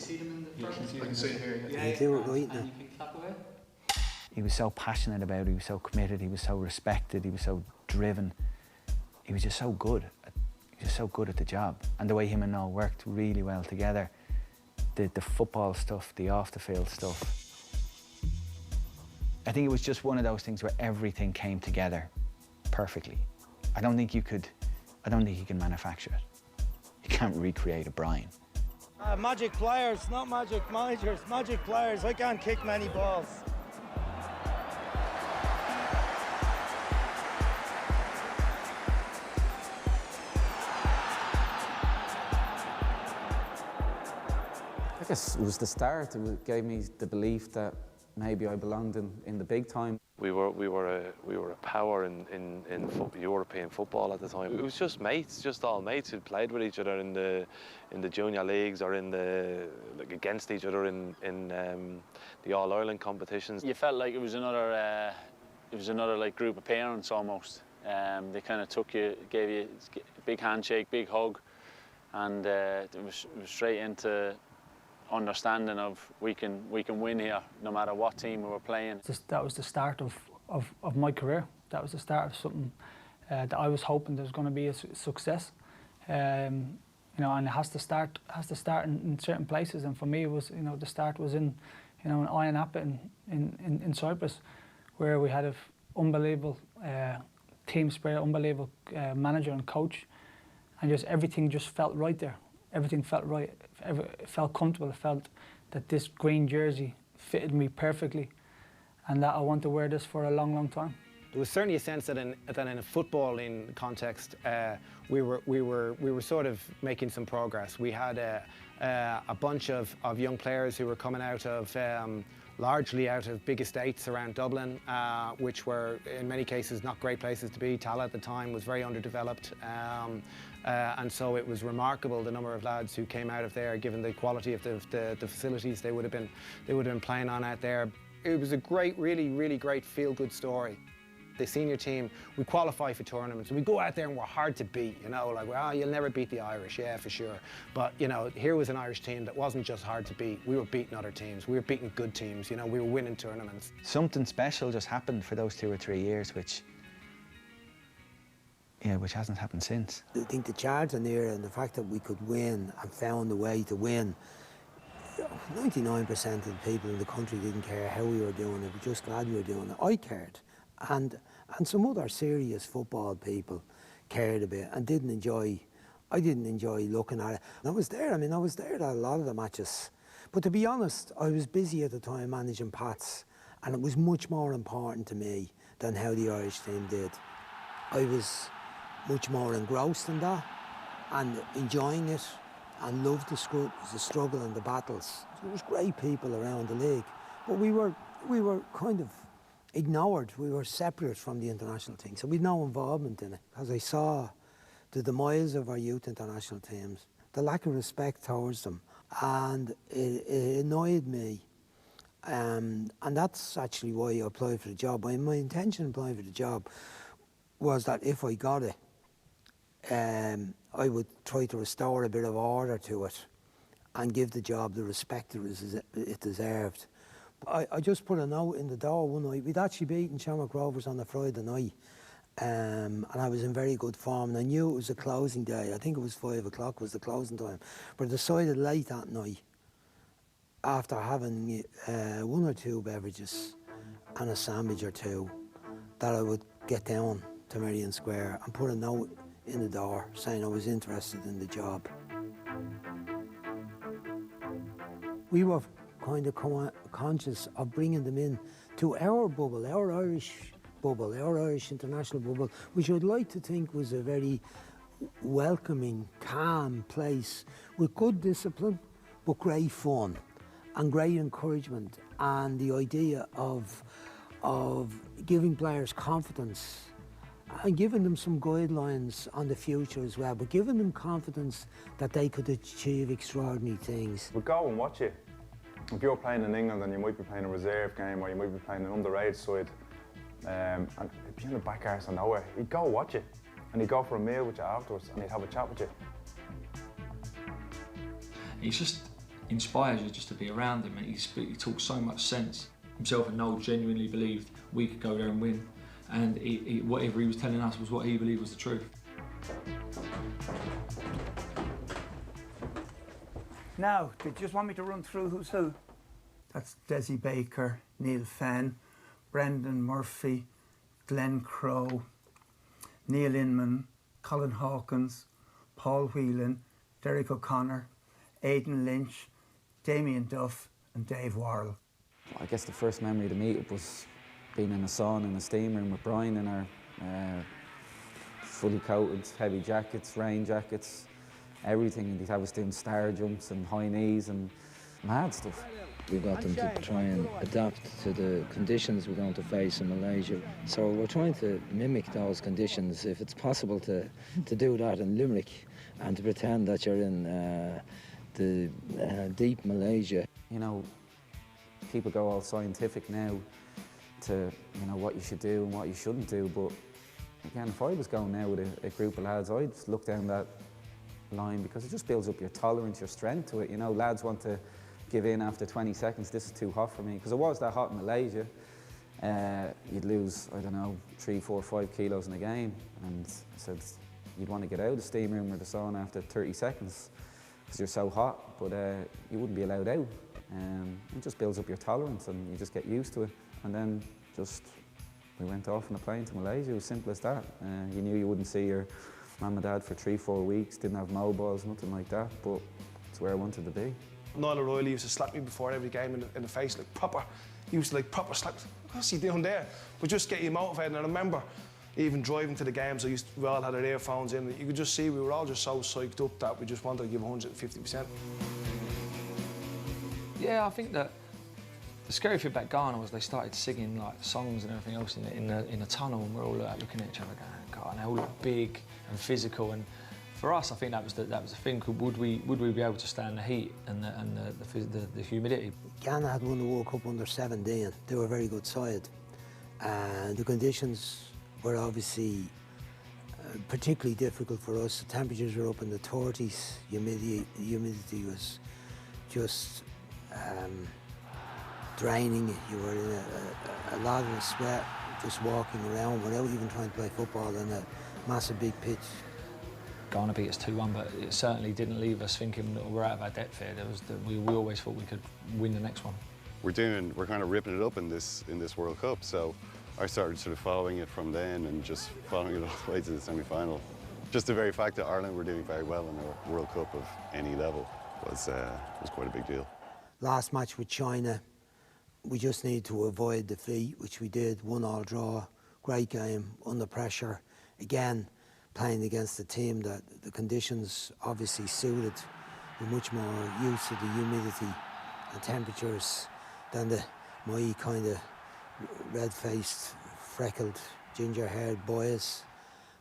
see them in the front? I can see it here. Yeah, do it right now. And you can clap away. He was so passionate about it, he was so committed, he was so respected, he was so driven. He was just so good. He was so good at the job. And the way him and Noel worked really well together. The football stuff, the off-the-field stuff. I think it was just one of those things where everything came together perfectly. I don't think you can manufacture it. You can't recreate a Brian. Magic players, not magic managers, magic players. I can't kick many balls. I guess it was the start. It gave me the belief that maybe I belonged in the big time. We were a power in European football at the time. It was just mates, just all mates who played with each other in the junior leagues or against each other in the All Ireland competitions. You felt like it was another like group of parents almost. They kind of took you, gave you a big handshake, big hug, and it was straight into understanding of we can win here no matter what team we were playing. That was the start of my career. That was the start of something that I was hoping there was going to be a success. You know, and it has to start in certain places. And for me, it was, you know, the start was in Iron Appa in Cyprus, where we had an unbelievable team spirit, unbelievable manager and coach, and just everything just felt right there. Everything felt right. It felt comfortable. It felt that this green jersey fitted me perfectly, and that I want to wear this for a long, long time. There was certainly a sense that in a footballing context, we were sort of making some progress. We had a bunch of young players who were coming out of largely out of big estates around Dublin, which were in many cases not great places to be. Tala at the time was very underdeveloped. And so it was remarkable the number of lads who came out of there, given the quality of the facilities they would have been playing on out there. It was a great, really great feel-good story. The senior team, we qualify for tournaments and we go out there and we're hard to beat, you know, like, well, you'll never beat the Irish, yeah, for sure. But, you know, here was an Irish team that wasn't just hard to beat, we were beating other teams, we were beating good teams, you know, we were winning tournaments. Something special just happened for those 2 or 3 years, which hasn't happened since. I think the Charlton era and the fact that we could win and found a way to win, 99% of the people in the country didn't care how we were doing it, we were just glad we were doing it. I cared, and some other serious football people cared a bit and I didn't enjoy looking at it. And I was there, I was there at a lot of the matches. But to be honest, I was busy at the time managing Pats, and it was much more important to me than how the Irish team did. I was much more engrossed in that and enjoying it and loved the struggle and the battles. There was great people around the league, but we were kind of ignored. We were separate from the international team, so we had no involvement in it. As I saw the demise of our youth international teams, the lack of respect towards them, and it annoyed me. And that's actually why I applied for the job. My intention in applying for the job was that if I got it, I would try to restore a bit of order to it and give the job the respect it deserved. I just put a note in the door one night. We'd actually beaten Shamrock Rovers on a Friday night, and I was in very good form, and I knew it was a closing day. I think it was 5 o'clock was the closing time, but I decided late that night, after having 1 or 2 beverages and a sandwich or 2, that I would get down to Merrion Square and put a note in the door saying I was interested in the job. We were kind of conscious of bringing them in to our bubble, our Irish bubble, our Irish international bubble, which I'd like to think was a very welcoming, calm place with good discipline, but great fun and great encouragement, and the idea of giving players confidence and giving them some guidelines on the future as well, but giving them confidence that they could achieve extraordinary things. We'll go and watch it. If you're playing in England and you might be playing a reserve game or you might be playing an underage side, and it'd be in the back arse of nowhere, you'd go watch it and you'd go for a meal with you afterwards and you'd have a chat with you. He's just inspires you just to be around him, and he talks so much sense. Himself and Noel genuinely believed we could go there and win, and whatever he was telling us was what he believed was the truth. Now, do you just want me to run through who's who? That's Desi Baker, Neil Fenn, Brendan Murphy, Glenn Crowe, Neil Inman, Colin Hawkins, Paul Whelan, Derek O'Connor, Aidan Lynch, Damien Duff and Dave Worrell. I guess the first memory of the meet-up was being in a sauna in the steam room with Brian in our fully coated heavy jackets, rain jackets, everything. He'd have us doing star jumps and high knees and mad stuff. We got them to try and adapt to the conditions we're going to face in Malaysia. So we're trying to mimic those conditions, if it's possible to do that in Limerick and to pretend that you're in the deep Malaysia. You know, people go all scientific now to, you know, what you should do and what you shouldn't do, but again, if I was going now with a group of lads, I'd just look down that line because it just builds up your tolerance, your strength to it. You know, lads want to give in after 20 seconds, this is too hot for me, because it was that hot in Malaysia. You'd lose, I don't know, 3, 4, 5 kilos in a game, and I said you'd want to get out of the steam room or the sauna after 30 seconds because you're so hot, but you wouldn't be allowed out. It just builds up your tolerance and you just get used to it. And then we went off on a plane to Malaysia, it was simple as that. You knew you wouldn't see your mum and dad for 3, 4 weeks, didn't have mobiles, nothing like that, but it's where I wanted to be. Niall O'Reilly used to slap me before every game in the face, like proper. He used to like proper slap. What's he doing there? But just get you motivated. And I remember even driving to the games, we all had our earphones in. You could just see we were all just so psyched up that we just wanted to give 150%. Yeah, I think that the scary thing about Ghana was they started singing like songs and everything else in the tunnel, and we're all like, looking at each other going, God, and they all look big and physical. And for us, I think that was the thing. Would we be able to stand the heat and the humidity? Ghana had won the World Cup under 17. They were a very good side. The conditions were obviously particularly difficult for us. The temperatures were up in the 30s. Humidity was just draining you. You were in a lot of sweat, just walking around without even trying to play football in a massive big pitch. Ghana beat us 2-1, but it certainly didn't leave us thinking that we're out of our depth here. We always thought we could win the next one. We're kind of ripping it up in this World Cup, so I started sort of following it from then and just following it all the way to the semi-final. Just the very fact that Ireland were doing very well in a World Cup of any level was quite a big deal. Last match with China, we just needed to avoid defeat, which we did. 1-1 draw, great game, under pressure. Again, playing against a team that the conditions obviously suited. We're much more used to the humidity and temperatures than my kind of red-faced, freckled, ginger-haired boys.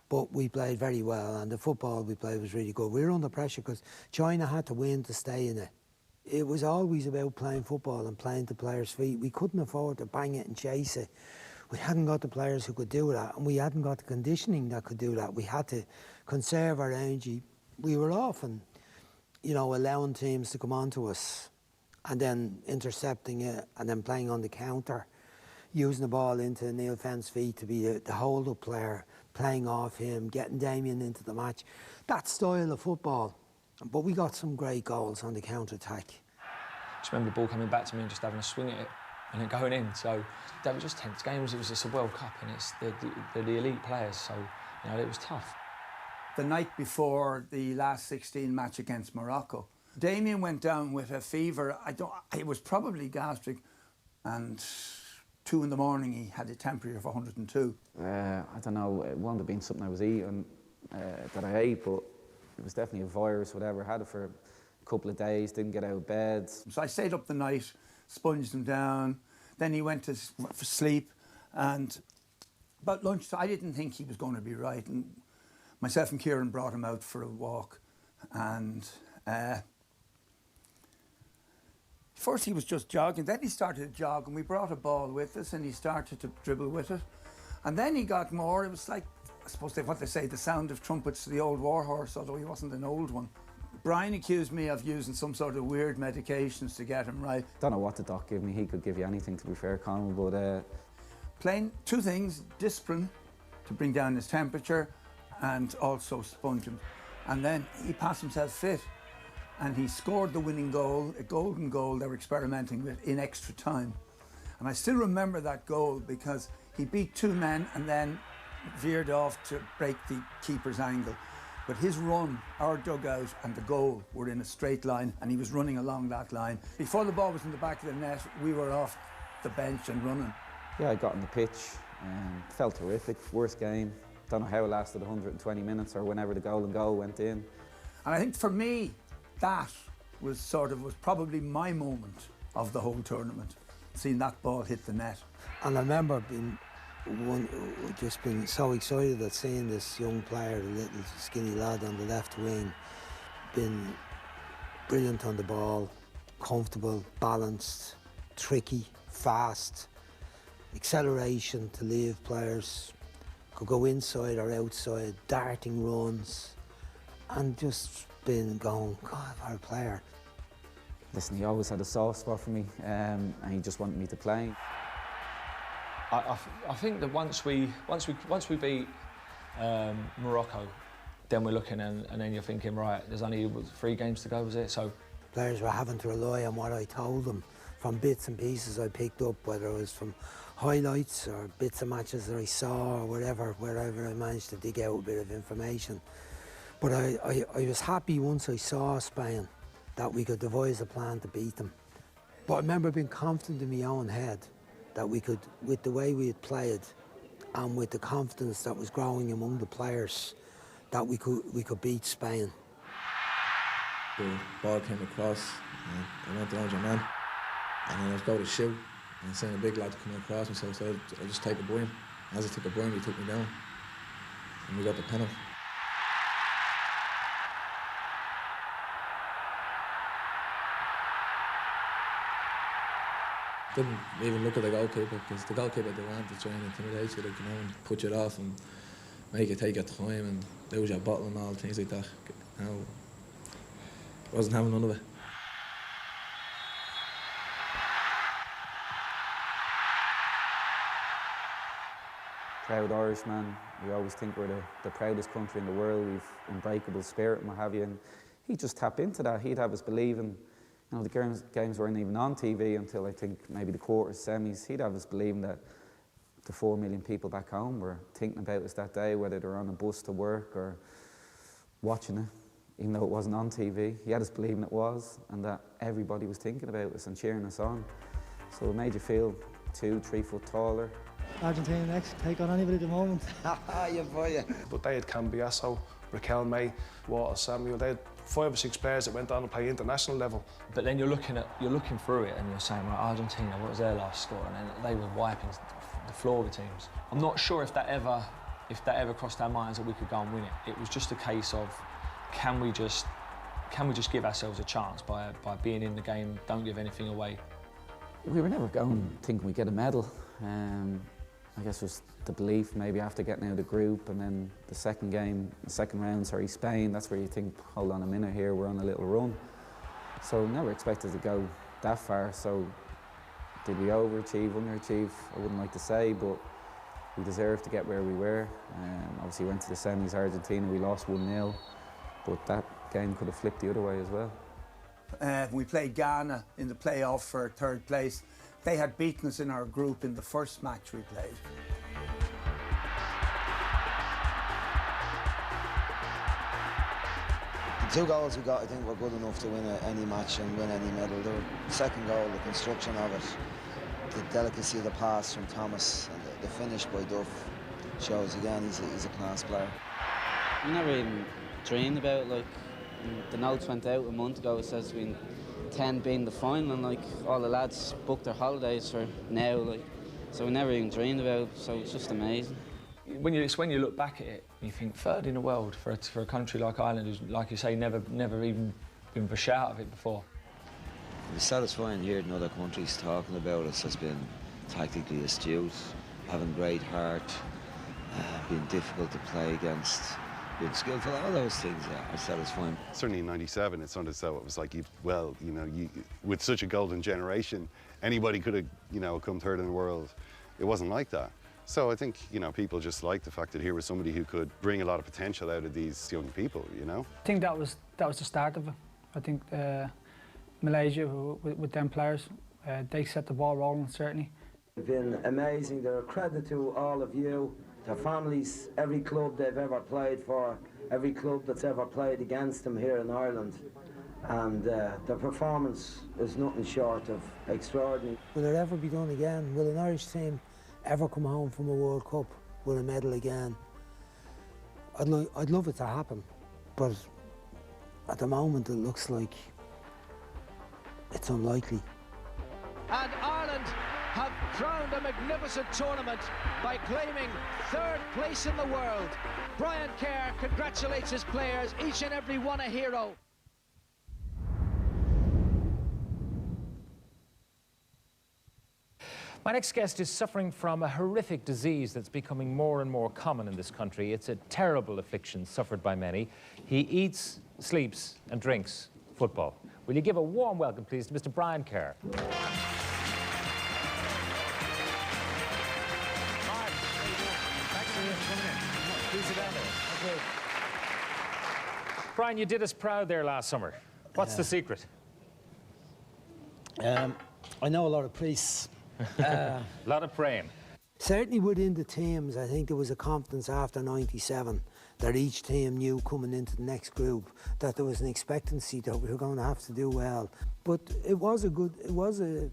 But we played very well, and the football we played was really good. We were under pressure because China had to win to stay in it. It was always about playing football and playing to players' feet. We couldn't afford to bang it and chase it. We hadn't got the players who could do that, and we hadn't got the conditioning that could do that. We had to conserve our energy. We were often, you know, allowing teams to come onto us and then intercepting it and then playing on the counter, using the ball into Neil Fenn's feet to be the hold-up player, playing off him, getting Damien into the match. That style of football. But we got some great goals on the counter-attack. Just remember the ball coming back to me and just having a swing at it and then going in. So they were just tense games. It was just a World Cup and it's the elite players, so you know, it was tough. The night before the last 16 match against Morocco, Damien went down with a fever. It was probably gastric, and 2 in the morning he had a temperature of 102. I don't know, it wouldn't have been something I was eating that I ate, but it was definitely a virus, whatever. I had it for a couple of days, didn't get out of bed. So I stayed up the night, sponged him down. Then he went for sleep, and about lunchtime, I didn't think he was going to be right. And myself and Kieran brought him out for a walk, and first he was just jogging. Then he started to jog, and we brought a ball with us, and he started to dribble with it. And then he got more. It was like, I suppose what they say, the sound of trumpets, the old war horse, although he wasn't an old one. Brian accused me of using some sort of weird medications to get him right. Don't know what the doc gave me. He could give you anything, to be fair, Conor, but... Plain two things, discipline to bring down his temperature and also sponge him. And then he passed himself fit and he scored the winning goal, a golden goal they were experimenting with in extra time. And I still remember that goal because he beat two men and then veered off to break the keeper's angle. But his run, our dugout and the goal were in a straight line and he was running along that line. Before the ball was in the back of the net, we were off the bench and running. Yeah, I got on the pitch and felt terrific. Worst game. Don't know how it lasted 120 minutes or whenever the golden goal went in. And I think for me, that was probably my moment of the whole tournament, seeing that ball hit the net. And I remember being so excited at seeing this young player, the little skinny lad on the left wing, been brilliant on the ball, comfortable, balanced, tricky, fast, acceleration to leave players, could go inside or outside, darting runs, and just been going, God, what a player. Listen, he always had a soft spot for me, and he just wanted me to play. I think that once we beat Morocco, then we're looking and then you're thinking, right, there's only 3 games to go, was it? So players were having to rely on what I told them from bits and pieces I picked up, whether it was from highlights or bits of matches that I saw or wherever I managed to dig out a bit of information. But I was happy once I saw Spain that we could devise a plan to beat them. But I remember being confident in my own head that we could, with the way we had played and with the confidence that was growing among the players, that we could beat Spain. The ball came across and I went around your man and then I was going to shoot and seeing a big lad coming across me, so I said I'll just take a by him. As I took a by him, he took me down and we got the penalty. Didn't even look at the goalkeeper because the goalkeeper they want to try and intimidate you, like, you know, and put you off and make you take your time and lose your bottle and all things like that. You know, wasn't having none of it. Proud Irishman. We always think we're the proudest country in the world. We've unbreakable spirit and what have you. And he just tapped into that. He'd have us believing. You know, the games weren't even on TV until I think maybe the quarters, semis. He'd have us believing that the 4 million people back home were thinking about us that day, whether they're on a bus to work or watching it, even though it wasn't on TV. He had us believing it was, and that everybody was thinking about us and cheering us on. So it made you feel 2, 3 foot taller. Argentina next, take on anybody at the moment. You boy. But they had Cambiasso, Raquel May, Walter Samuel. They had 5 or 6 players that went on to play international level. But then you're looking through it and you're saying, right, Argentina, what was their last score? And then they were wiping the floor of the teams. I'm not sure if that ever crossed our minds that we could go and win it. It was just a case of, can we just give ourselves a chance by being in the game, don't give anything away. We were never going thinking we'd get a medal. I guess it was the belief maybe after getting out of the group, and then the second round, Spain, that's where you think, hold on a minute here, we're on a little run. So never expected to go that far. So did we overachieve, underachieve? I wouldn't like to say, but we deserved to get where we were. Obviously went to the semis, Argentina, we lost 1-0, but that game could have flipped the other way as well. We played Ghana in the playoff for 3rd place. They had beaten us in our group in the first match we played. The 2 goals we got, I think, were good enough to win any match and win any medal. The second goal, the construction of it, the delicacy of the pass from Thomas, and the finish by Duff shows again he's a class player. We never even dreamed about it. Like, the notes went out a month ago. It says we 10 being the final, and like all the lads booked their holidays for now, like, so we never even dreamed about it, so it's just amazing. When you look back at it, you think 3rd in the world for a country like Ireland, who's, like you say, never even been for a shout of it before. It's satisfying hearing other countries talking about us as being tactically astute, having great heart, being difficult to play against, good, skillful, all those things are satisfying. Certainly in '97, it's not as though it was like, with such a golden generation, anybody could have, come third in the world. It wasn't like that. So I think, people just liked the fact that here was somebody who could bring a lot of potential out of these young people, I think that was the start of it. I think Malaysia, with them players, they set the ball rolling, certainly. They've been amazing. They're a credit to all of you, their families, every club they've ever played for, every club that's ever played against them here in Ireland. And their performance is nothing short of extraordinary. Will it ever be done again? Will an Irish team ever come home from a World Cup with a medal again? I'd love it to happen, but at the moment it looks like it's unlikely. And Ireland have crowned a magnificent tournament by claiming third place in the world. Brian Kerr congratulates his players, each and every one a hero. My next guest is suffering from a horrific disease that's becoming more and more common in this country. It's a terrible affliction suffered by many. He eats, sleeps and drinks football. Will you give a warm welcome, please, to Mr. Brian Kerr? Brian, you did us proud there last summer. What's the secret? I know a lot of priests. A lot of praying. Certainly within the teams, I think there was a confidence after '97 that each team knew coming into the next group that there was an expectancy that we were going to have to do well. But it was a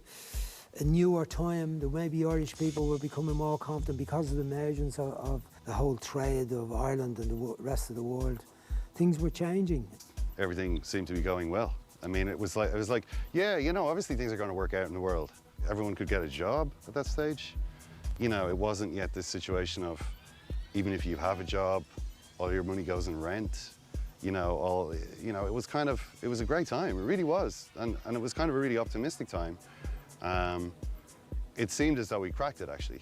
newer time. That maybe Irish people were becoming more confident because of the emergence of the whole trade of Ireland and the rest of the world. Things were changing. Everything seemed to be going well. I mean, it was like, yeah, obviously things are going to work out in the world. Everyone could get a job at that stage. It wasn't yet this situation of, even if you have a job, all your money goes in rent. It was it was a great time. It really was. And it was kind of a really optimistic time. It seemed as though we cracked it, actually.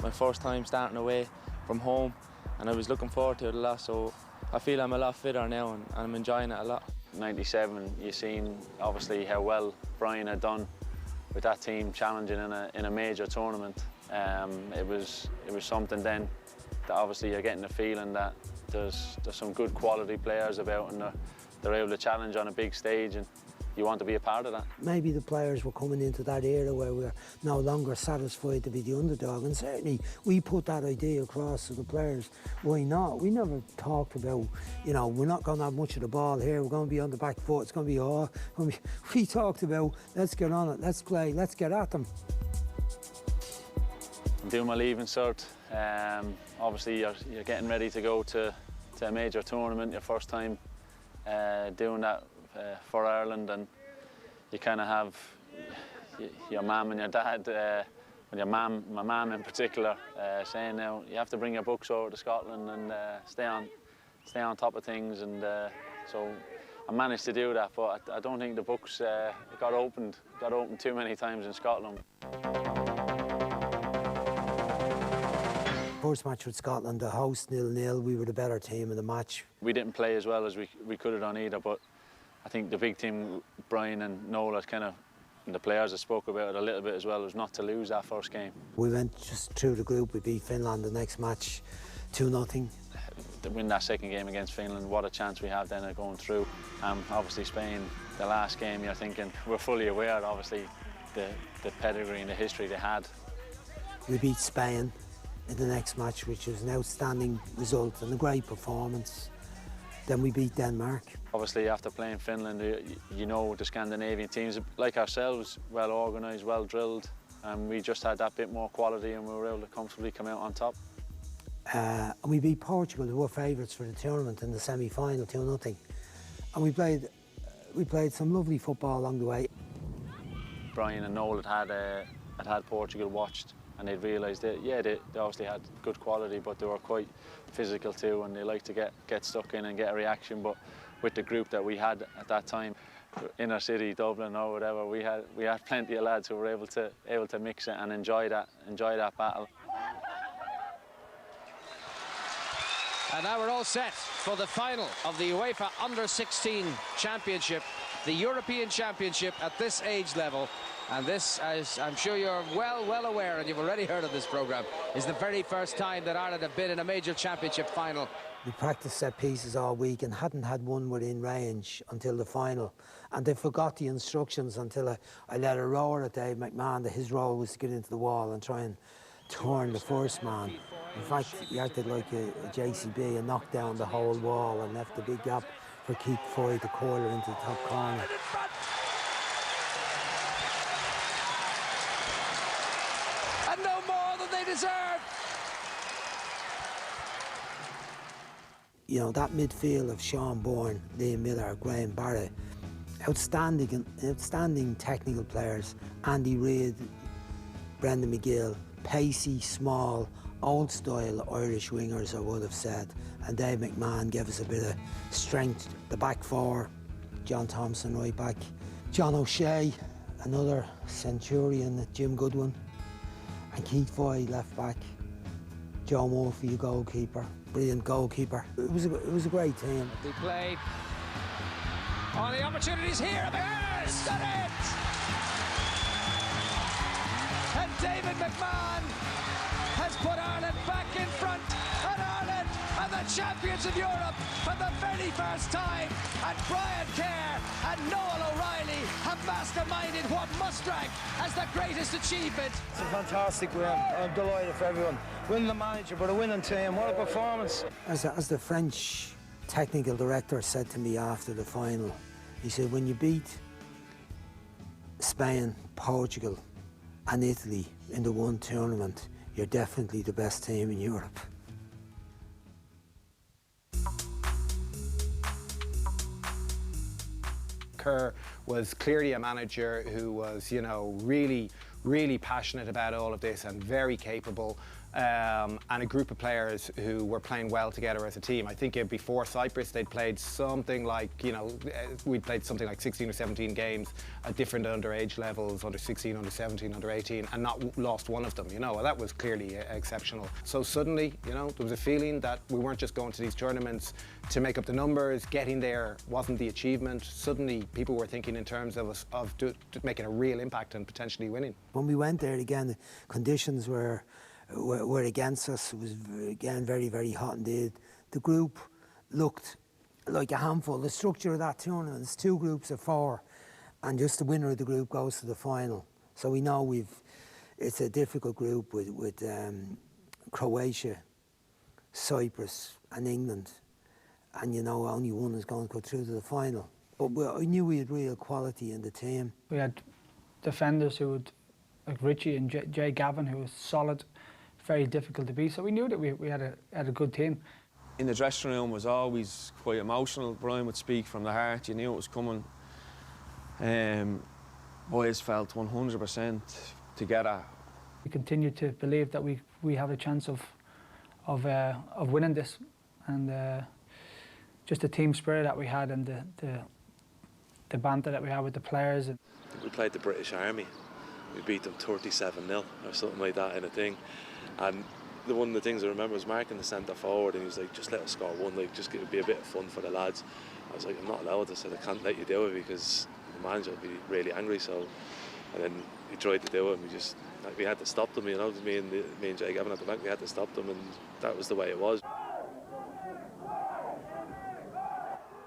My first time starting away from home, and I was looking forward to it a lot, so I feel I'm a lot fitter now and I'm enjoying it a lot. '97, you seen obviously how well Brian had done with that team challenging in a major tournament. It was something then that obviously you're getting the feeling that there's some good quality players about and they're able to challenge on a big stage, and you want to be a part of that. Maybe the players were coming into that era where we're no longer satisfied to be the underdog, and certainly we put that idea across to the players. Why not? We never talked about, we're not going to have much of the ball here, we're going to be on the back foot, it's going to be hard. We talked about, let's get on it, let's play, let's get at them. I'm doing my leaving cert. Obviously you're getting ready to go to a major tournament, your first time doing that for Ireland, and you kind of have your mum and your dad, my mum in particular, saying now you have to bring your books over to Scotland and stay on top of things, and so I managed to do that, but I don't think the books got opened too many times in Scotland. First match with Scotland, the host 0-0, we were the better team in the match. We didn't play as well as we could have done either, but I think the big thing, Brian and Noel, and the players that spoke about it a little bit as well, was not to lose that first game. We went just through the group, we beat Finland the next match, 2-0. To win that second game against Finland, what a chance we have then of going through. Obviously Spain, the last game, you're thinking, we're fully aware, obviously, the pedigree and the history they had. We beat Spain in the next match, which was an outstanding result and a great performance. Then we beat Denmark. Obviously, after playing Finland, the Scandinavian teams, like ourselves, well organised, well drilled, and we just had that bit more quality and we were able to comfortably come out on top. And we beat Portugal, who were favourites for the tournament, in the semi-final, 2-0. And we played some lovely football along the way. Brian and Noel had Portugal watched, and they'd realised that, yeah, they obviously had good quality, but they were quite physical too, and they like to get stuck in and get a reaction. But with the group that we had at that time, inner city, Dublin or whatever, we had plenty of lads who were able to mix it and enjoy that battle. And now we're all set for the final of the UEFA Under-16 Championship, the European Championship at this age level. And this, as I'm sure you're well aware, and you've already heard of this programme, is the very first time that Ireland have been in a major championship final. We practiced set pieces all week and hadn't had one within range until the final. And they forgot the instructions until I let a roar at Dave McMahon that his role was to get into the wall and try and turn the first man. In fact, he acted like a JCB and knocked down the whole wall and left a big gap for Keith Foy to curler into the top corner. And no more than they deserve. You know, that midfield of Sean Bourne, Liam Miller, Graham Barrett, outstanding technical players. Andy Reid, Brendan McGill, pacey, small, old-style Irish wingers, I would have said. And Dave McMahon gave us a bit of strength. The back four, John Thompson right back, John O'Shea, another Centurion, Jim Goodwin, and Keith Foy left back, Joe Murphy, a goalkeeper, brilliant goalkeeper. It was a great team. They played. Oh, the opportunities here. There's it! And David McMahon has put Ireland back in front, and Ireland are the champions of Europe for the very first time. And Brian Kerr and Noel O'Reilly have masterminded what must rank as the greatest achievement. It's a fantastic win. I'm delighted for everyone. Winning the manager, but a winning team. What a performance. As the French technical director said to me after the final, he said, when you beat Spain, Portugal and Italy in the one tournament, you're definitely the best team in Europe. Kerr was clearly a manager who was, you know, really passionate about all of this and very capable. And a group of players who were playing well together as a team. I think before Cyprus they'd played something like, you know, we'd played something like 16 or 17 games at different underage levels, under 16, under 17, under 18, and not lost one of them, you know. Well, that was clearly exceptional. So suddenly, you know, there was a feeling that we weren't just going to these tournaments to make up the numbers. Getting there wasn't the achievement. Suddenly people were thinking in terms of making a real impact and potentially winning. When we went there again, the conditions were against us. It was, again, very, very hot indeed. The group looked like a handful. The structure of that tournament is 2 groups of 4, and just the winner of the group goes to the final. So we know it's a difficult group with Croatia, Cyprus and England, and you know only one is going to go through to the final. But I knew we had real quality in the team. We had defenders who would, like Richie and Jay Gavin, who was solid, very difficult to beat. So we knew that we had a good team. In the dressing room was always quite emotional. Brian would speak from the heart. You knew it was coming. Boys felt 100% together. We continue to believe that we have a chance of winning this, and just the team spirit that we had and the banter that we had with the players. We played the British Army. We beat them 37-0 or something like that in a thing. And one of the things I remember was marking the centre forward, and he was like, just let us score one, like, just it would be a bit of fun for the lads. I was like, I'm not allowed. I said, I can't let you do it because the manager will be really angry. So, and then he tried to do it, and we had to stop them, you know, me and Jay Gavin at the back, we had to stop them, and that was the way it was.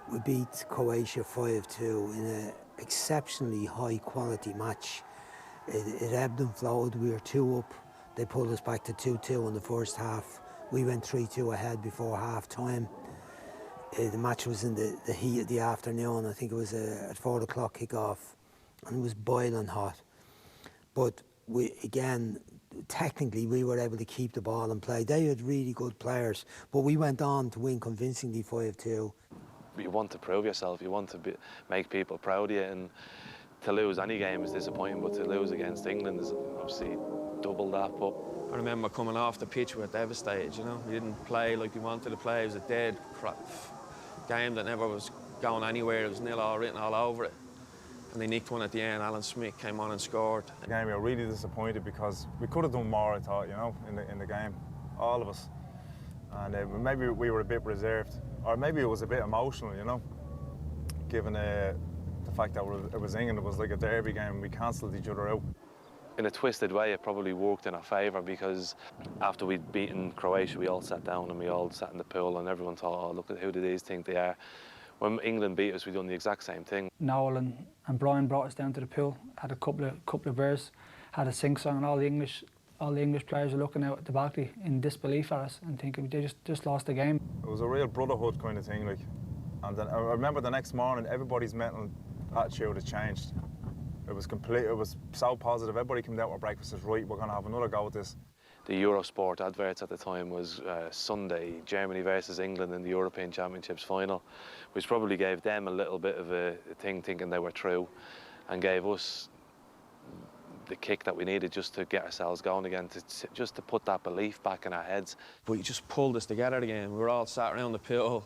We beat Croatia 5-2 in an exceptionally high quality match. It ebbed and flowed. We were 2 up. They pulled us back to 2-2 in the first half. We went 3-2 ahead before half time. The match was in the heat of the afternoon. I think it was at 4 o'clock kickoff, and it was boiling hot. But technically we were able to keep the ball and play. They had really good players, but we went on to win convincingly 5-2. You want to prove yourself, you want to make people proud of you, and to lose any game is disappointing, but to lose against England is obviously double that. But I remember coming off the pitch, we were devastated, you know. We didn't play like we wanted to play. It was a dead game that never was going anywhere. It was 0-0 written all over it. And they nicked one at the end. Alan Smith came on and scored. Again, we were really disappointed because we could have done more, I thought, you know, in the game, all of us. and maybe we were a bit reserved, or maybe it was a bit emotional, you know, given the fact that it was England. It was like a derby game. We cancelled each other out. In a twisted way, it probably worked in our favour, because after we'd beaten Croatia, we all sat down and we all sat in the pool, and everyone thought, oh, look at who do these think they are. When England beat us, we done the exact same thing. Noel and Brian brought us down to the pool, had a couple of beers, had a sing song, and all the English players were looking out at the balcony in disbelief at us and thinking they just lost the game. It was a real brotherhood kind of thing, like. And then I remember the next morning, everybody's mental attitude had changed. It was so positive. Everybody came down with breakfast and says, right, we're going to have another go at this. The Eurosport adverts at the time was Sunday, Germany versus England in the European Championships final, which probably gave them a little bit of a thing, thinking they were through, and gave us the kick that we needed just to get ourselves going again, just to put that belief back in our heads. But he just pulled us together again. We were all sat around the pool,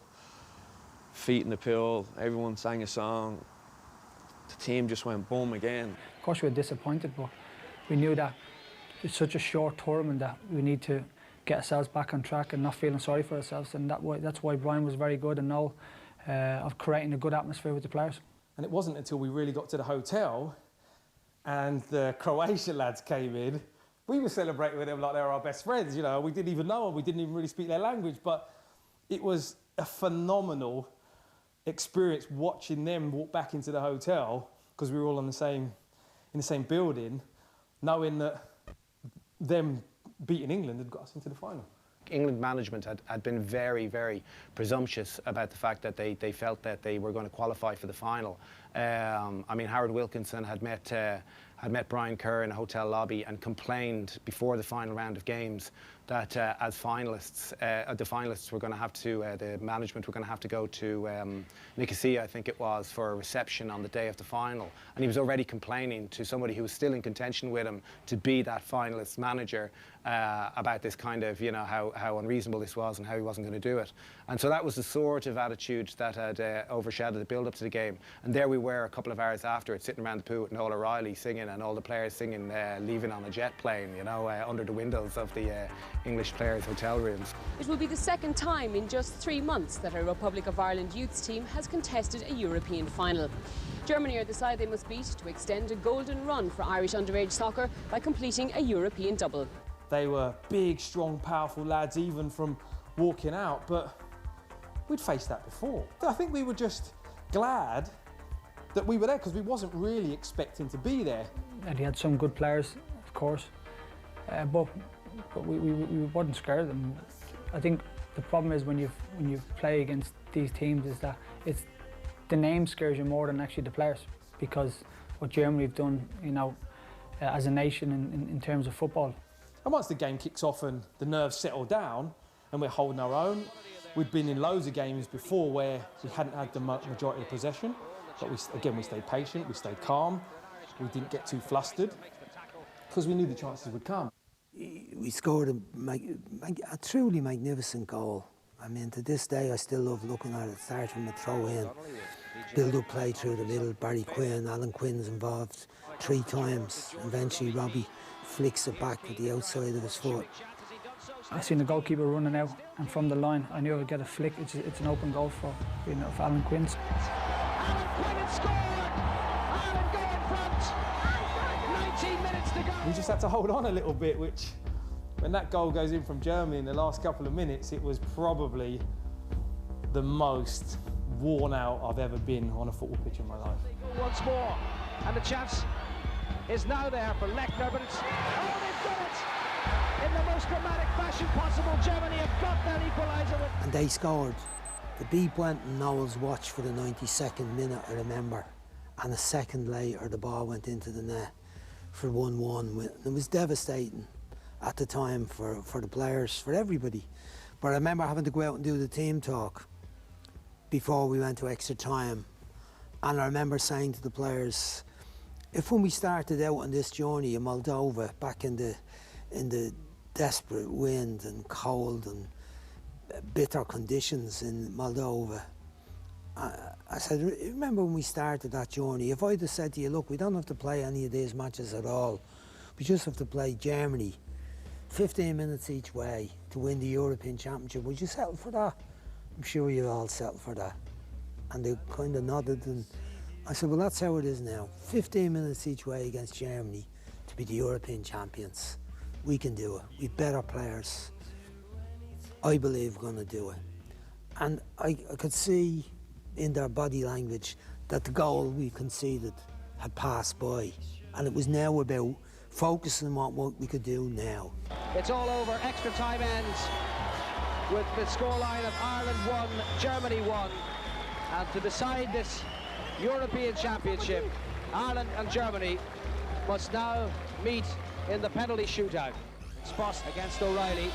feet in the pool, everyone sang a song. The team just went boom again. Of course we were disappointed, but we knew that it's such a short tournament that we need to get ourselves back on track and not feeling sorry for ourselves, and that's why Brian was very good and Noel of creating a good atmosphere with the players. And it wasn't until we really got to the hotel and the Croatian lads came in, we were celebrating with them like they were our best friends, you know. We didn't even know them, we didn't even really speak their language, but it was a phenomenal experience watching them walk back into the hotel, because we were all in the same building, knowing that them beating England had got us into the final. England management had been very, very presumptuous about the fact that they felt that they were going to qualify for the final. I mean, Howard Wilkinson had met Brian Kerr in a hotel lobby and complained before the final round of games that as finalists, the finalists were going to have to, the management were going to have to go to Nicosia, I think it was, for a reception on the day of the final. And he was already complaining to somebody who was still in contention with him to be that finalist manager about this kind of, you know, how unreasonable this was and how he wasn't going to do it. And so that was the sort of attitude that had overshadowed the build-up to the game. And there we were a couple of hours after it, sitting around the pool with Noel O'Reilly singing, and all the players singing Leaving on a Jet Plane, you know, under the windows of the English players' hotel rooms. It will be the second time in just 3 months that a Republic of Ireland youths team has contested a European final. Germany are the side they must beat to extend a golden run for Irish underage soccer by completing a European double. They were big, strong, powerful lads, even from walking out, but we'd faced that before. I think we were just glad that we were there, because we wasn't really expecting to be there. And he had some good players, of course, but we weren't scared of them. I think the problem is when you play against these teams is that the name scares you more than actually the players, because what Germany have done, you know, as a nation in terms of football. And once the game kicks off and the nerves settle down and we're holding our own, we'd been in loads of games before where we hadn't had the majority of possession, but we stayed patient, we stayed calm, we didn't get too flustered, because we knew the chances would come. We scored a truly magnificent goal. I mean, to this day, I still love looking at it. Start from a throw-in, build-up play through the middle. Barry Quinn, Alan Quinn's involved 3 times. Eventually, Robbie flicks it back with the outside of his foot. I seen the goalkeeper running out, and from the line, I knew I'd get a flick. It's an open goal for Alan Quinn's. Alan Quinn had scored! Ireland go in front! 19 minutes to go! We just had to hold on a little bit, which, when that goal goes in from Germany in the last couple of minutes, it was probably the most worn out I've ever been on a football pitch in my life. Once more, and the chance is now there for Lechner, but it's... Oh, they've done it! In the most dramatic fashion possible, Germany have got their equaliser. And they scored. The beep went in Noel's watch for the 92nd minute, I remember. And a second later, the ball went into the net for 1-1. It was devastating at the time for the players, for everybody. But I remember having to go out and do the team talk before we went to extra time. And I remember saying to the players, if when we started out on this journey in Moldova, back in the desperate wind and cold and bitter conditions in Moldova, I said, remember when we started that journey, if I'd have said to you, look, we don't have to play any of these matches at all, we just have to play Germany 15 minutes each way to win the European Championship. Would you settle for that? I'm sure you'd all settle for that. And they kind of nodded, and I said, well, that's how it is now. 15 minutes each way against Germany to be the European champions. We can do it. We've better players. I believe we're going to do it. And I could see in their body language that the goal we conceded had passed by. And it was now about focusing on what we could do now. It's all over. Extra time ends with the scoreline of Ireland 1, Germany 1. And to decide this European Championship, Ireland and Germany must now meet in the penalty shootout. Spot against O'Reilly.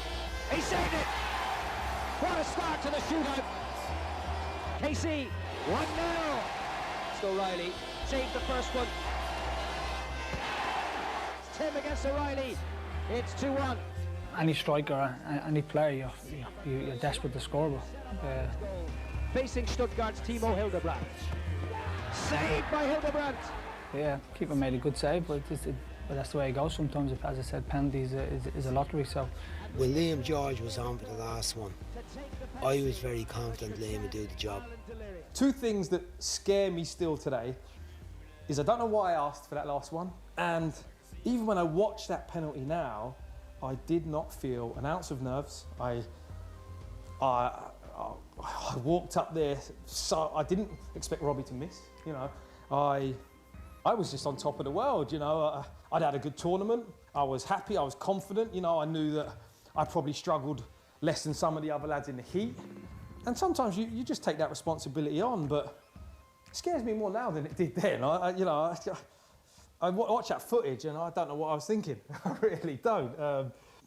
He saved it! What a start to the shootout! KC, 1-0. O'Reilly saved the first one. It's Tim against O'Reilly. It's 2-1. Any striker, any player, you're desperate to score. Facing Stuttgart's Timo Hildebrand. Saved by Hildebrand. Yeah, keeper made a good save, but that's the way it goes sometimes. As I said, penalties is a lottery. So when Liam George was on for the last one, I was very confident Liam would do the job. Two things that scare me still today is I don't know why I asked for that last one, and even when I watch that penalty now, I did not feel an ounce of nerves. I walked up there, so I didn't expect Robbie to miss. You know, I was just on top of the world. You know, I'd had a good tournament. I was happy. I was confident. You know, I knew that I probably struggled less than some of the other lads in the heat. And sometimes you just take that responsibility on, but it scares me more now than it did then. I watch that footage and I don't know what I was thinking. I really don't.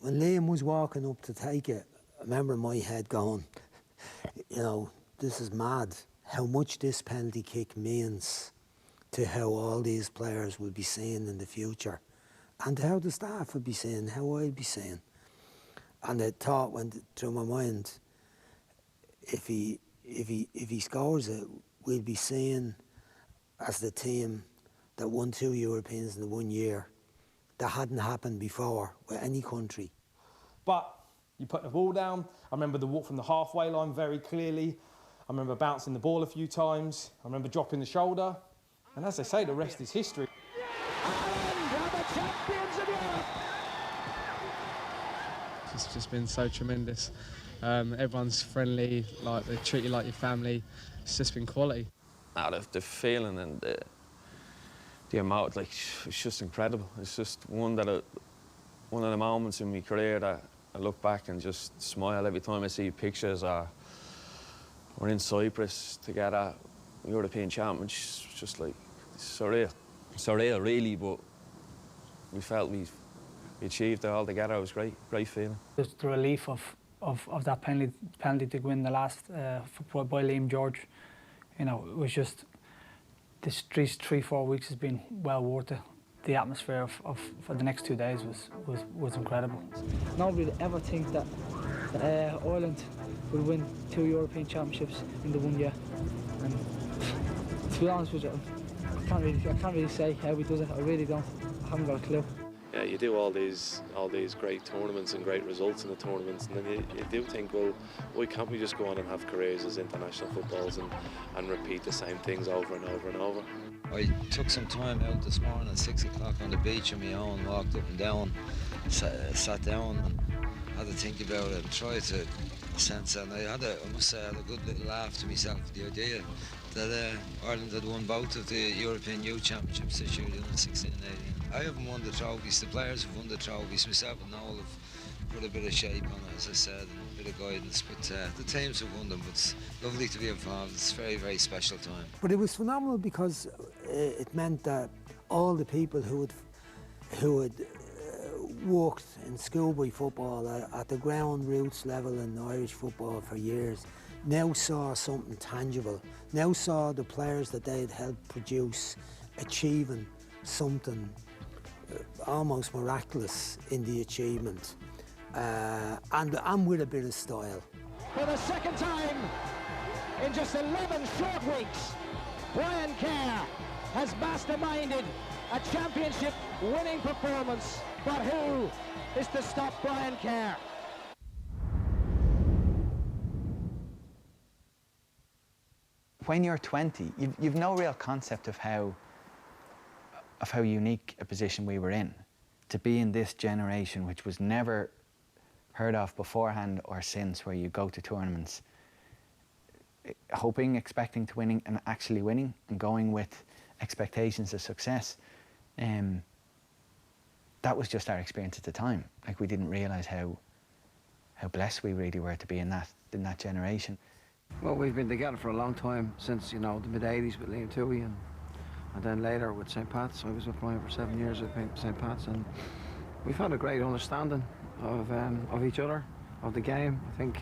When Liam was walking up to take it, I remember in my head going, you know, this is mad. How much this penalty kick means to how all these players will be seeing in the future, and how the staff will be seeing, how I'll be seeing. And the thought went through my mind: if he scores it, we'll be seeing as the team that won 2 Europeans in the 1 year. That hadn't happened before with any country. But you put the ball down. I remember the walk from the halfway line very clearly. I remember bouncing the ball a few times. I remember dropping the shoulder. And as they say, the rest is history. It's just been so tremendous. Everyone's friendly, like they treat you like your family. It's just been quality. Out of the feeling and the amount, like, it's just incredible. It's just one of the moments in my career that I look back and just smile every time I see pictures. We're in Cyprus together, European champions. It's just like, it's surreal. Surreal, really, but we felt we achieved it all together. It was great feeling. Just the relief of that penalty to win the last by Liam George. You know, it was just, this 3-4 weeks has been well worth it. The atmosphere for the next 2 days was incredible. Nobody would ever think that Ireland would win 2 European Championships in the 1 year. And to be honest with you, I can't really say how he does it. I really don't. I haven't got a clue. Yeah, you do all these great tournaments and great results in the tournaments, and then you do think, well, why can't we just go on and have careers as international footballs and repeat the same things over and over and over? I took some time out this morning at 6 o'clock on the beach on my own, walked up and down, sat down and had to think about it and tried to sense it. And I must say I had a good little laugh to myself with the idea that Ireland had won both of the European Youth Championships this year, 16 and 18. I haven't won the trophies, the players have won the trophies. Myself and Noel have put a bit of shape on it, as I said, and a bit of guidance, but the teams have won them. But it's lovely to be involved. It's a very, very special time. But it was phenomenal because it meant that all the people who had worked in schoolboy football at the ground roots level in Irish football for years now saw something tangible, now saw the players that they had helped produce achieving something almost miraculous in the achievement, and with a bit of style. For the second time in just 11 short weeks, Brian Kerr has masterminded a championship winning performance. But who is to stop Brian Kerr? When you're 20, you've no real concept of how unique a position we were in. To be in this generation, which was never heard of beforehand or since, where you go to tournaments hoping, expecting to winning, and actually winning, and going with expectations of success. That was just our experience at the time. Like, we didn't realise how blessed we really were to be in that generation. Well, we've been together for a long time, since, you know, the mid-80s with Liam Toohey, and then later with St. Pat's. I was with Brian for 7 years at St. Pat's, and we've had a great understanding of each other, of the game. I think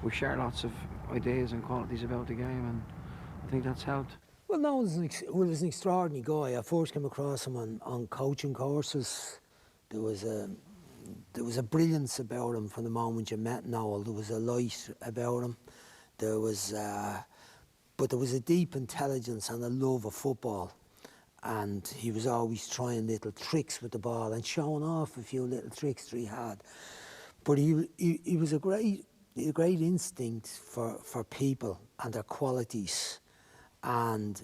we share lots of ideas and qualities about the game, and I think that's helped. Well, no, he was an extraordinary guy. I first came across him on coaching courses. There was a brilliance about him from the moment you met Noel. There was a light about him. But there was a deep intelligence and a love of football. And he was always trying little tricks with the ball and showing off a few little tricks that he had. But he was a great instinct for people and their qualities. And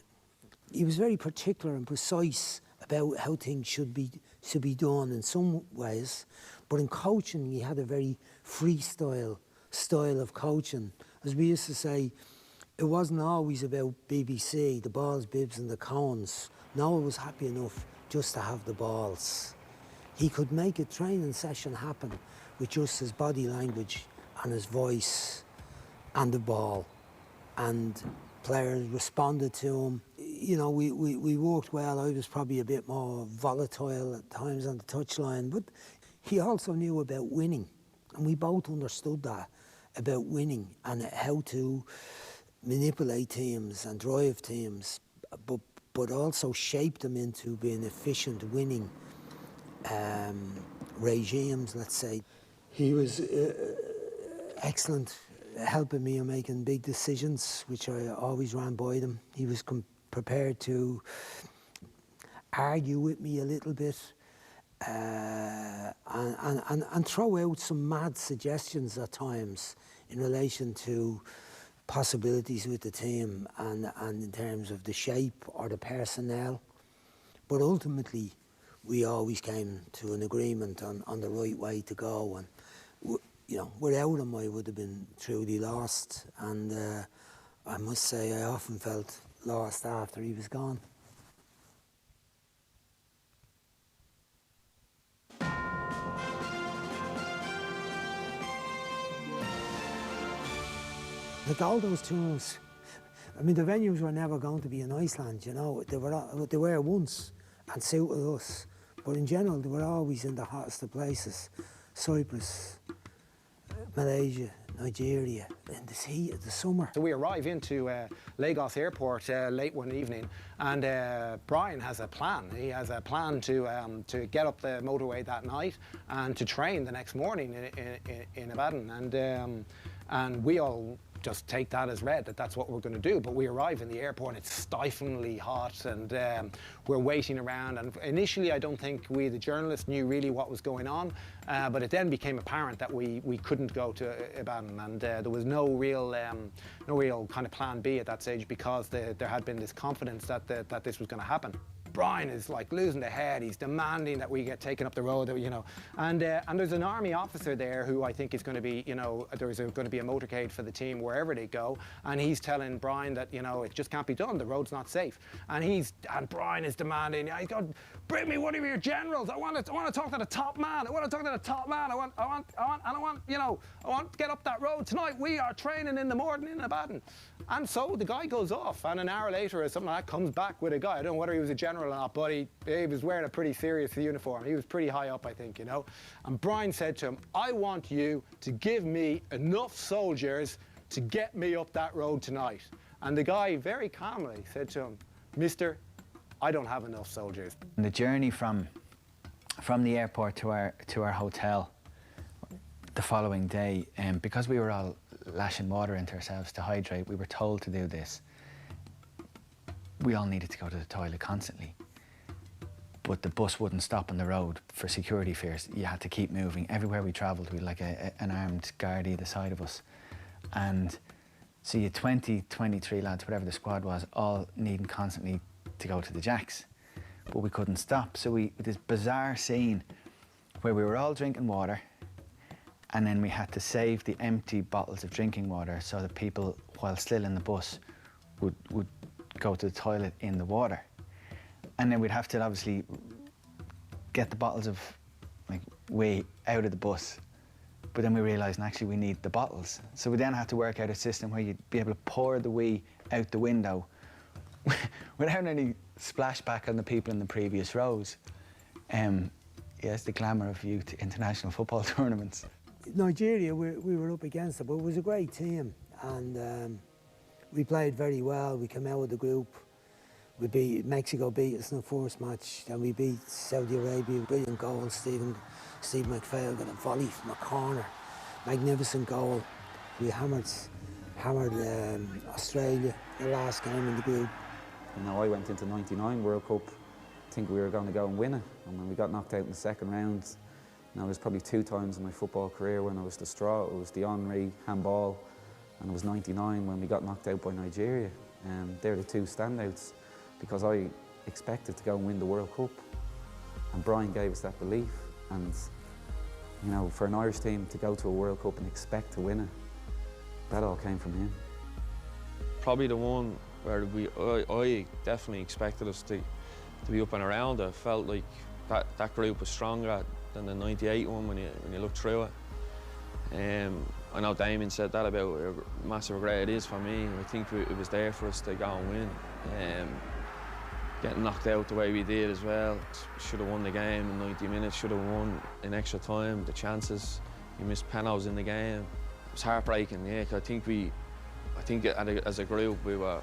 he was very particular and precise about how things should be done in some ways. But in coaching, he had a very freestyle style of coaching. As we used to say, it wasn't always about BBC, the balls, bibs and the cones. Noel was happy enough just to have the balls. He could make a training session happen with just his body language and his voice and the ball. And players responded to him. You know, we worked well. I was probably a bit more volatile at times on the touchline, but he also knew about winning. And we both understood that, about winning and how to manipulate teams and drive teams, but also shape them into being efficient, winning regimes, let's say. He was excellent helping me in making big decisions, which I always ran by them. He was prepared to argue with me a little bit and throw out some mad suggestions at times in relation to possibilities with the team and in terms of the shape or the personnel. But ultimately, we always came to an agreement on the right way to go. And you know, without him, I would have been truly lost. And I must say, I often felt lost after he was gone. Like all those tours, I mean, the venues were never going to be in Iceland, you know. They were once and suited us. But in general, they were always in the hottest of places. Cyprus, Malaysia, Nigeria, in the heat of the summer. So we arrive into Lagos Airport late one evening, and Brian has a plan. He has a plan to get up the motorway that night and to train the next morning in Ibadan. And we all just take that as read, that that's what we're going to do. But we arrive in the airport and it's stiflingly hot, and we're waiting around. And initially, I don't think we, the journalists, knew really what was going on. But it then became apparent that we couldn't go to Ibadan, and there was no real kind of plan B at that stage, because there had been this confidence that this was going to happen. Brian is like losing the head. He's demanding that we get taken up the road, you know. And there's an army officer there who I think is going to be, you know, there's going to be a motorcade for the team wherever they go. And he's telling Brian that, you know, it just can't be done. The road's not safe. And Brian is demanding, he's going, bring me one of your generals. I want to talk to the top man. I want to talk to the top man. I want to get up that road tonight. We are training in the morning in Ibadan. And so the guy goes off, and an hour later or something like that comes back with a guy. I don't know whether he was a general or not, but he was wearing a pretty serious uniform. He was pretty high up, I think, you know. And Brian said to him, I want you to give me enough soldiers to get me up that road tonight. And the guy very calmly said to him, Mister, I don't have enough soldiers. The journey from the airport to our hotel the following day, because we were all lashing water into ourselves to hydrate, we were told to do this. We all needed to go to the toilet constantly. but the bus wouldn't stop on the road for security fears. You had to keep moving. Everywhere we travelled, we had like an armed guard either side of us. And so you had 20, 23 lads, whatever the squad was, all needing constantly to go to the jacks. But we couldn't stop. So this bizarre scene where we were all drinking water, and then we had to save the empty bottles of drinking water so that people, while still in the bus, would go to the toilet in the water. And then we'd have to obviously get the bottles of like wee out of the bus. But then we realised actually we need the bottles. So we then had to work out a system where you'd be able to pour the wee out the window without any splashback on the people in the previous rows. Yes, the glamour of youth international football tournaments. Nigeria, we were up against it, but it was a great team, and we played very well. We came out of the group. Mexico beat us in the first match, then we beat Saudi Arabia. Brilliant goal, Steve McPhail got a volley from a corner. Magnificent goal. We hammered Australia, the last game in the group. Now I went into '99 World Cup, think we were going to go and win it, and when we got knocked out in the second round, there's probably 2 times in my football career when I was distraught. It was the Henry handball, and it was '99 when we got knocked out by Nigeria. They're the 2 standouts, because I expected to go and win the World Cup, and Brian gave us that belief. And you know, for an Irish team to go to a World Cup and expect to win it, that all came from him. Probably the one where I definitely expected us to be up and around. I felt like that group was stronger than the '98 one when you look through it. I know Damien said that about a massive regret it is for me. I think it was there for us to go and win. Getting knocked out the way we did as well. Should have won the game in 90 minutes, should have won in extra time. The chances, you missed penalties in the game. It was heartbreaking, yeah, 'cause I think as a group we were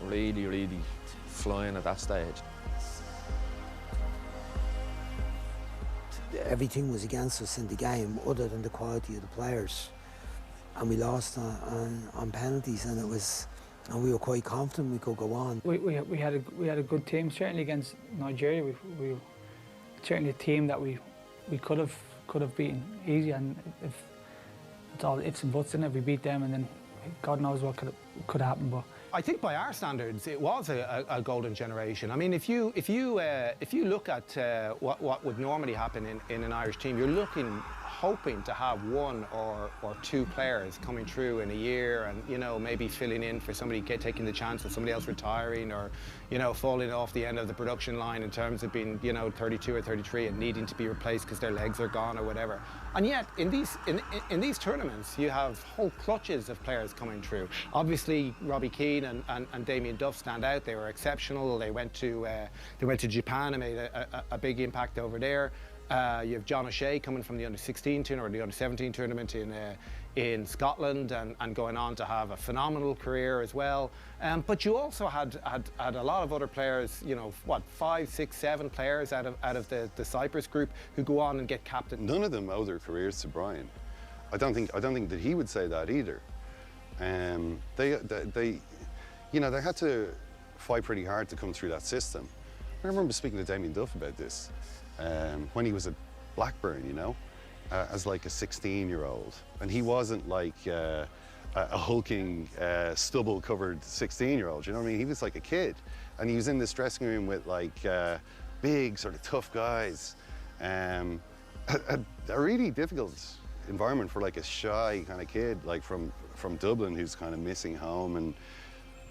really, really flying at that stage. Everything was against us in the game other than the quality of the players. And we lost on penalties, and we were quite confident we could go on. We had a good team, certainly against Nigeria. We certainly a team that we could have beaten easy, and if it's all ifs and buts in it, we beat them, and then God knows what could happen. But I think by our standards, it was a golden generation. I mean, if you look at what would normally happen in an Irish team, you're hoping to have 1 or 2 players coming through in a year, and maybe filling in for somebody taking the chance of somebody else retiring, or falling off the end of the production line in terms of being 32 or 33 and needing to be replaced because their legs are gone or whatever. And yet in these tournaments you have whole clutches of players coming through. Obviously Robbie Keane and Damien Duff stand out. They were exceptional. They went to Japan and made a big impact over there. You have John O'Shea coming from the under-16 tournament, or the under-17 tournament in Scotland, and going on to have a phenomenal career as well. But you also had a lot of other players, 5, 6, 7 players out of the Cyprus group who go on and get captain. None of them owe their careers to Brian. I don't think that he would say that either. They had to fight pretty hard to come through that system. I remember speaking to Damien Duff about this. When he was at Blackburn, as like a 16-year-old. And he wasn't like a hulking, stubble-covered 16-year-old, you know what I mean? He was like a kid. And he was in this dressing room with like big, sort of tough guys. A really difficult environment for like a shy kind of kid, like from Dublin, who's kind of missing home. And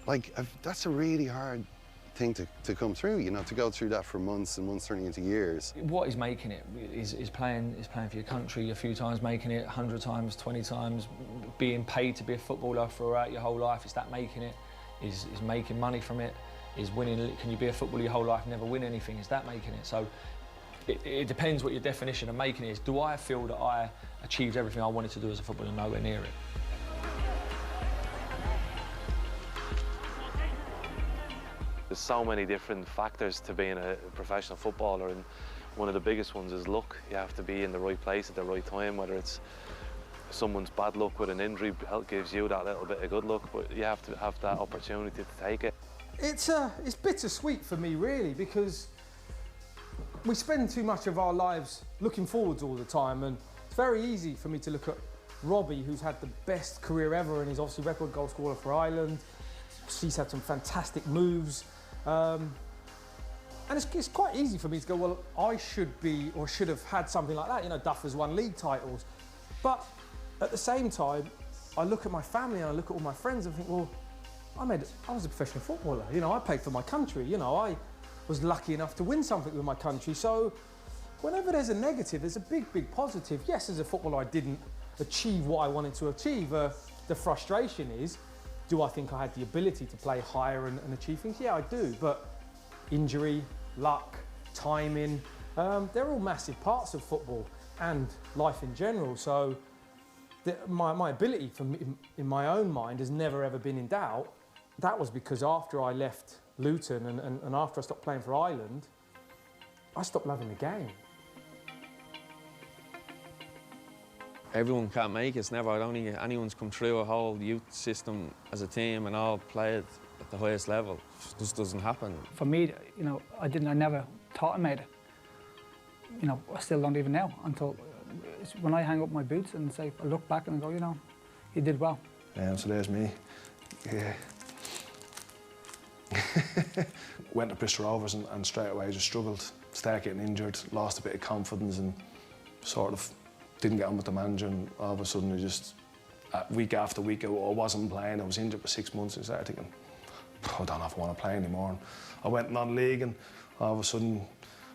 like, that's a really hard thing to come through, to go through that for months and months turning into years. What is making it is playing for your country a few times, making it 100 times, 20 times, being paid to be a footballer throughout your whole life. Is that making it? Is making money from it? Is winning? Can you be a footballer your whole life and never win anything? Is that making it? So it depends what your definition of making it is. Do I feel that I achieved everything I wanted to do as a footballer? Nowhere near it. There's so many different factors to being a professional footballer, and one of the biggest ones is luck. You have to be in the right place at the right time, whether it's someone's bad luck with an injury gives you that little bit of good luck, but you have to have that opportunity to take it. It's bittersweet for me, really, because We spend too much of our lives looking forwards all the time, and it's very easy for me to look at Robbie, who's had the best career ever, and he's obviously record goal scorer for Ireland. He's had some fantastic moves. And it's quite easy for me to go, well, I should be, or should have had something like that. You know, Duff has won league titles. But at the same time, I look at my family and I look at all my friends and think, well, I was a professional footballer. You know, I played for my country. You know, I was lucky enough to win something with my country. So whenever there's a negative, there's a big, big positive. Yes, as a footballer, I didn't achieve what I wanted to achieve. The frustration is, do I think I had the ability to play higher and achieve things? Yeah, I do. But injury, luck, timing, they're all massive parts of football and life in general. So my ability in my own mind has never ever been in doubt. That was because after I left Luton and after I stopped playing for Ireland, I stopped loving the game. Everyone can't make it. It's never, I don't think anyone's come through a whole youth system as a team and all play at the highest level. It just doesn't happen. For me, you know, I never thought I made it. You know, I still don't even know until when I hang up my boots and say, I look back and go, you know, you did well. So there's me. Yeah. Went to Bristol Rovers and straight away just struggled. Started getting injured, lost a bit of confidence and sort of didn't get on with the manager, and all of a sudden, week after week, I wasn't playing. I was injured for 6 months and I started thinking, I don't know if I want to play anymore. And I went non-league and all of a sudden,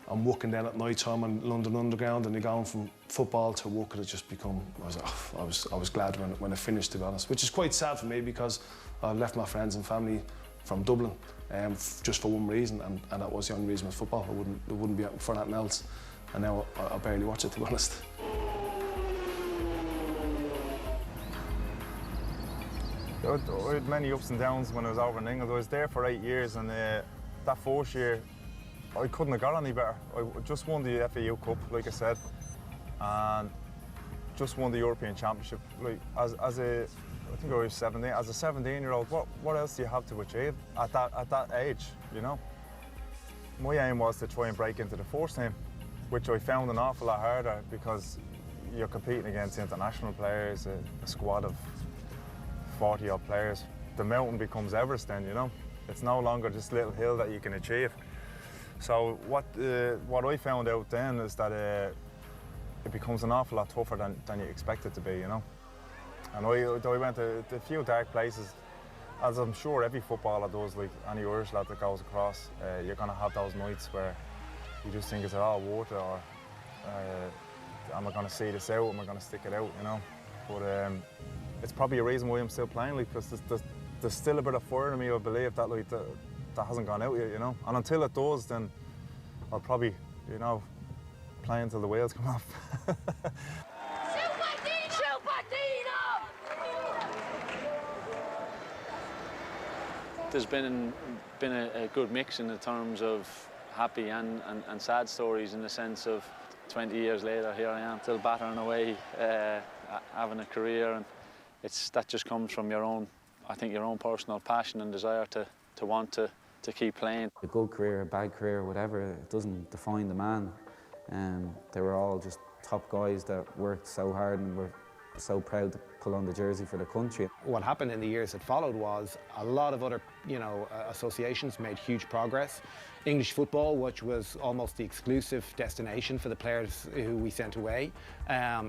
I'm working then at night time on London Underground, and you're going from football to work, and it just become, I was glad when it finished, to be honest, which is quite sad for me because I left my friends and family from Dublin just for one reason, and that was the only reason was football. It wouldn't be for nothing else, and now I barely watch it, to be honest. I had many ups and downs when I was over in England. I was there for 8 years, and that fourth year, I couldn't have got any better. I just won the FAU Cup, like I said, and just won the European Championship. Like I think I was 17. As a 17-year-old, what else do you have to achieve at that age? You know, my aim was to try and break into the first team, which I found an awful lot harder because you're competing against international players, a squad of 40-odd players. The mountain becomes Everest then, you know. It's no longer this little hill that you can achieve. So what I found out then is that it becomes an awful lot tougher than you expect it to be, you know. And I went to a few dark places, as I'm sure every footballer does, like any Irish lad that goes across. You're going to have those nights where you just think, is it all worth it, or am I going to see this out, am I going to stick it out, you know. But it's probably a reason why I'm still playing, like, because there's still a bit of fire in me, I believe, that like that hasn't gone out yet, you know. And until it does, then I'll probably, you know, play until the wheels come off. There's been a good mix in the terms of happy and sad stories, in the sense of 20 years later, here I am, still battering away, having a career, and that just comes from your own, I think, your own personal passion and desire to want to keep playing. A good career, a bad career, whatever, it doesn't define the man. They were all just top guys that worked so hard and were so proud to pull on the jersey for the country. What happened in the years that followed was a lot of other, associations made huge progress. English football, which was almost the exclusive destination for the players who we sent away,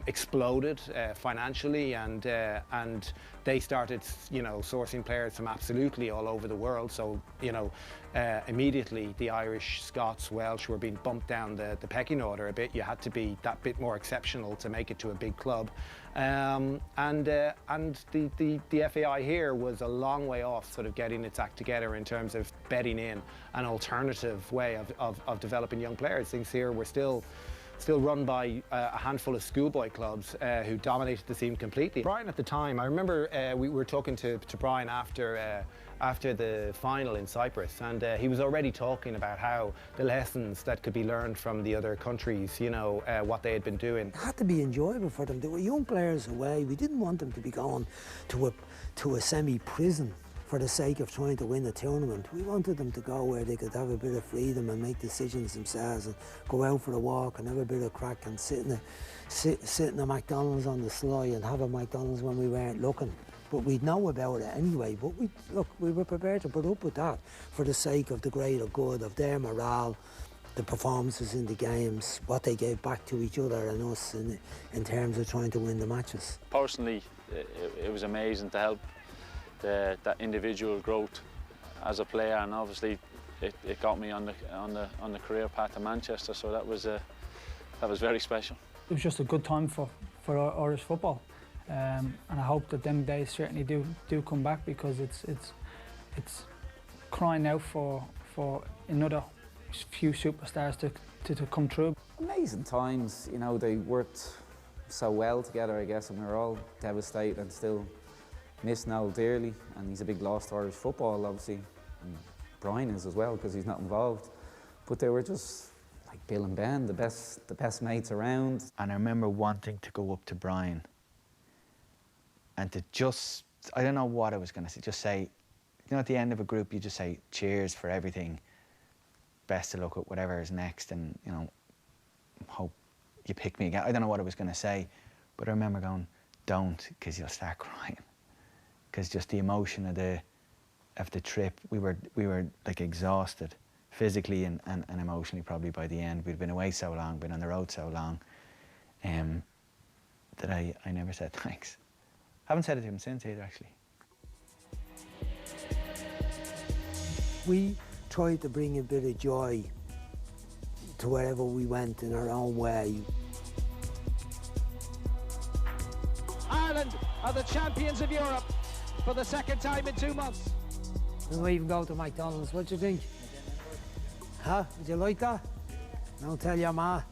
exploded financially, and they started, sourcing players from absolutely all over the world. So, immediately the Irish, Scots, Welsh were being bumped down the pecking order a bit. You had to be that bit more exceptional to make it to a big club. And the FAI here was a long way off sort of getting its act together in terms of bedding in an alternative way of developing young players. Things here were still run by a handful of schoolboy clubs who dominated the scene completely. Brian at the time, I remember we were talking to Brian after the final in Cyprus, and he was already talking about how the lessons that could be learned from the other countries, what they had been doing. It had to be enjoyable for them. They were young players away. We didn't want them to be going to a semi-prison for the sake of trying to win a tournament. We wanted them to go where they could have a bit of freedom and make decisions themselves and go out for a walk and have a bit of crack and sit in a McDonald's on the sly and have a McDonald's when we weren't looking. But we'd know about it anyway. But we were prepared to put up with that for the sake of the greater good, of their morale, the performances in the games, what they gave back to each other and us in terms of trying to win the matches. Personally, it was amazing to help that individual growth as a player, and obviously it got me on the career path to Manchester. So that was very special. It was just a good time for Irish football, and I hope that them days certainly do come back, because it's crying out for another few superstars to come through. Amazing times, you know, they worked so well together, I guess, and we were all devastated and still miss Noel dearly, and he's a big loss to Irish football, obviously, and Brian is as well, because he's not involved. But they were just like Bill and Ben, the best mates around. And I remember wanting to go up to Brian and to just, I don't know what I was going to say, just say, you know, at the end of a group, you just say, cheers for everything, best of luck at whatever is next, and, you know, hope you pick me again. I don't know what I was going to say, but I remember going, don't, because you'll start crying. Because just the emotion of the trip, we were like exhausted, physically and emotionally probably by the end. We'd been away so long, been on the road so long, that I never said thanks. Haven't said it to him since either, actually. We tried to bring a bit of joy to wherever we went in our own way. Ireland are the champions of Europe for the second time in 2 months. We might even go to McDonald's. What do you think? Huh? Would you like that? Don't tell your ma.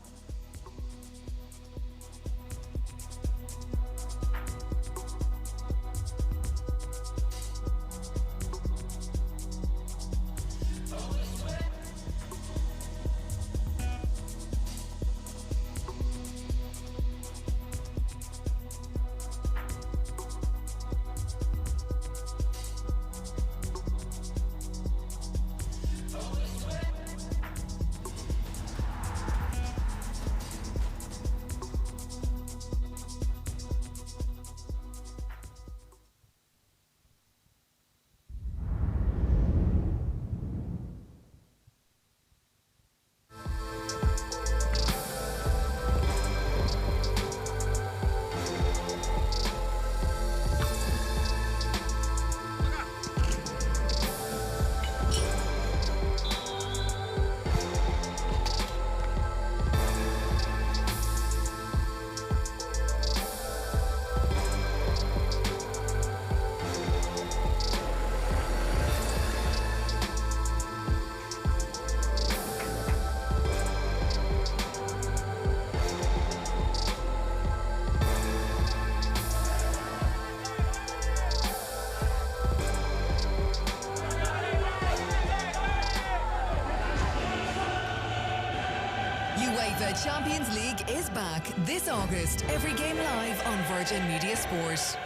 The Champions League is back this August. Every game live on Virgin Media Sport.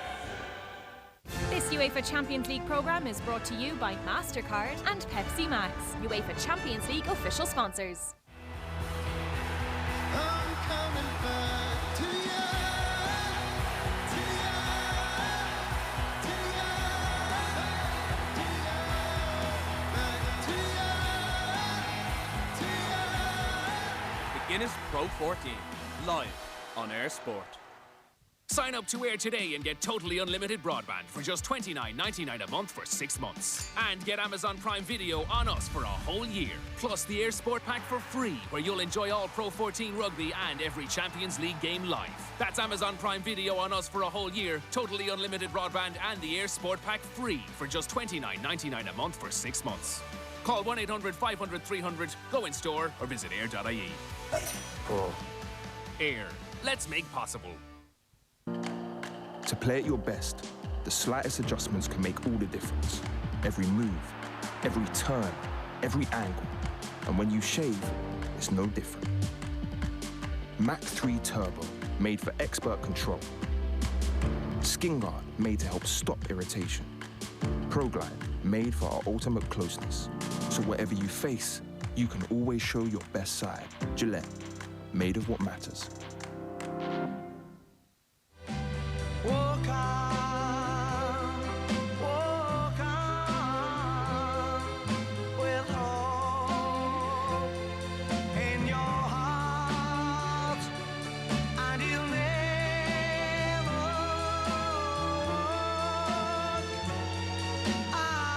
This UEFA Champions League programme is brought to you by MasterCard and Pepsi Max, UEFA Champions League official sponsors. Guinness Pro 14, live on Air Sport. Sign up to Air today and get totally unlimited broadband for just $29.99 a month for 6 months. And get Amazon Prime Video on us for a whole year. Plus the Air Sport Pack for free, where you'll enjoy all Pro 14 rugby and every Champions League game live. That's Amazon Prime Video on us for a whole year, totally unlimited broadband and the Air Sport Pack free for just $29.99 a month for 6 months. Call 1-800-500-300, go in store or visit air.ie. Air. Let's make possible. To play at your best, the slightest adjustments can make all the difference. Every move, every turn, every angle. And when you shave, it's no different. Mach 3 Turbo, made for expert control. Skin Guard, made to help stop irritation. ProGlide, made for our ultimate closeness. So whatever you face, you can always show your best side. Gillette, made of what matters. Walk on, with hope in your heart, and you'll never walk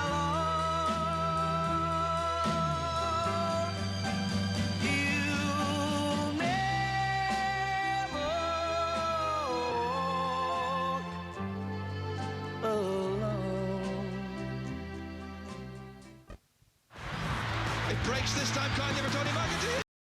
alone. You'll never walk alone. It breaks this time, Kanye for Tony McAtee.